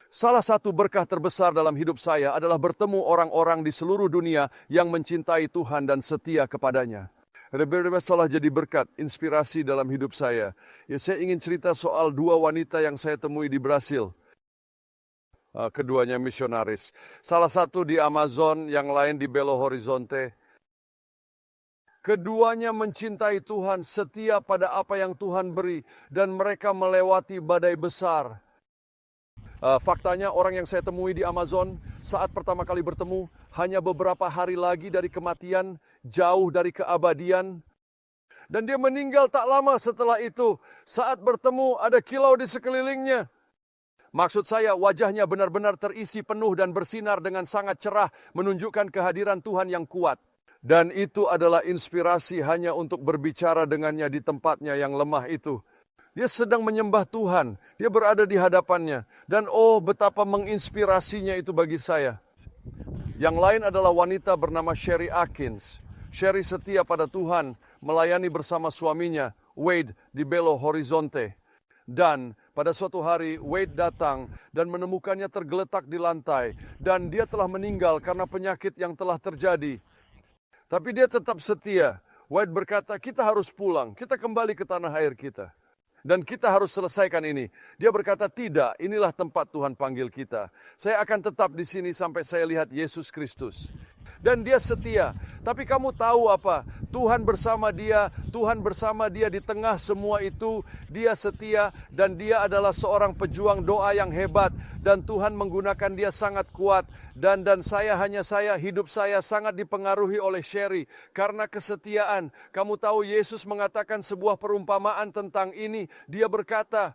Salah satu berkah terbesar dalam hidup saya adalah bertemu orang-orang di seluruh dunia yang mencintai Tuhan dan setia kepadanya. Benar-benar salah jadi berkat, inspirasi dalam hidup saya. Ya, saya ingin cerita soal dua wanita yang saya temui di Brasil. Keduanya misionaris. Salah satu di Amazon, yang lain di Belo Horizonte. Keduanya mencintai Tuhan, setia pada apa yang Tuhan beri, dan mereka melewati badai besar. Faktanya orang yang saya temui di Amazon saat pertama kali bertemu hanya beberapa hari lagi dari kematian, jauh dari keabadian. Dan dia meninggal tak lama setelah itu. Saat bertemu ada kilau di sekelilingnya. Maksud saya wajahnya benar-benar terisi penuh dan bersinar dengan sangat cerah, menunjukkan kehadiran Tuhan yang kuat. Dan itu adalah inspirasi hanya untuk berbicara dengannya di tempatnya yang lemah itu. Dia sedang menyembah Tuhan. Dia berada di hadapannya. Dan oh, betapa menginspirasinya itu bagi saya. Yang lain adalah wanita bernama Sherry Atkins. Sherry setia pada Tuhan, melayani bersama suaminya, Wade, di Belo Horizonte. Dan pada suatu hari, Wade datang dan menemukannya tergeletak di lantai. Dan dia telah meninggal karena penyakit yang telah terjadi. Tapi dia tetap setia. Wade berkata, kita harus pulang. Kita kembali ke tanah air kita. Dan kita harus selesaikan ini. Dia berkata, tidak, inilah tempat Tuhan panggil kita. Saya akan tetap di sini sampai saya lihat Yesus Kristus. Dan dia setia. Tapi kamu tahu apa? Tuhan bersama dia di tengah semua itu. Dia setia dan dia adalah seorang pejuang doa yang hebat. Dan Tuhan menggunakan dia sangat kuat. Dan hidup saya sangat dipengaruhi oleh Sherry. Karena kesetiaan. Kamu tahu Yesus mengatakan sebuah perumpamaan tentang ini. Dia berkata,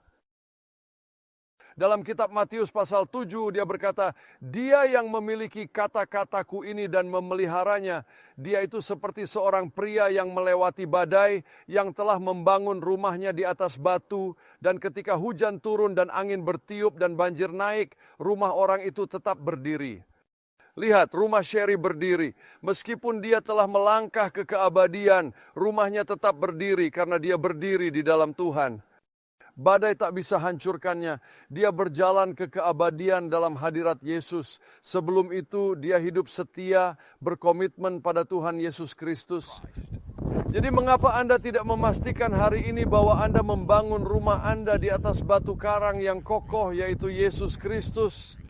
dalam kitab Matius pasal 7 dia berkata, dia yang memiliki kata-kataku ini dan memeliharanya, dia itu seperti seorang pria yang melewati badai, yang telah membangun rumahnya di atas batu, dan ketika hujan turun dan angin bertiup dan banjir naik, rumah orang itu tetap berdiri. Lihat, rumah Sherry berdiri. Meskipun dia telah melangkah ke keabadian, rumahnya tetap berdiri karena dia berdiri di dalam Tuhan. Badai tak bisa hancurkannya. Dia berjalan ke keabadian dalam hadirat Yesus. Sebelum itu dia hidup setia, berkomitmen pada Tuhan Yesus Kristus. Jadi mengapa Anda tidak memastikan hari ini bahwa Anda membangun rumah Anda di atas batu karang yang kokoh, yaitu Yesus Kristus?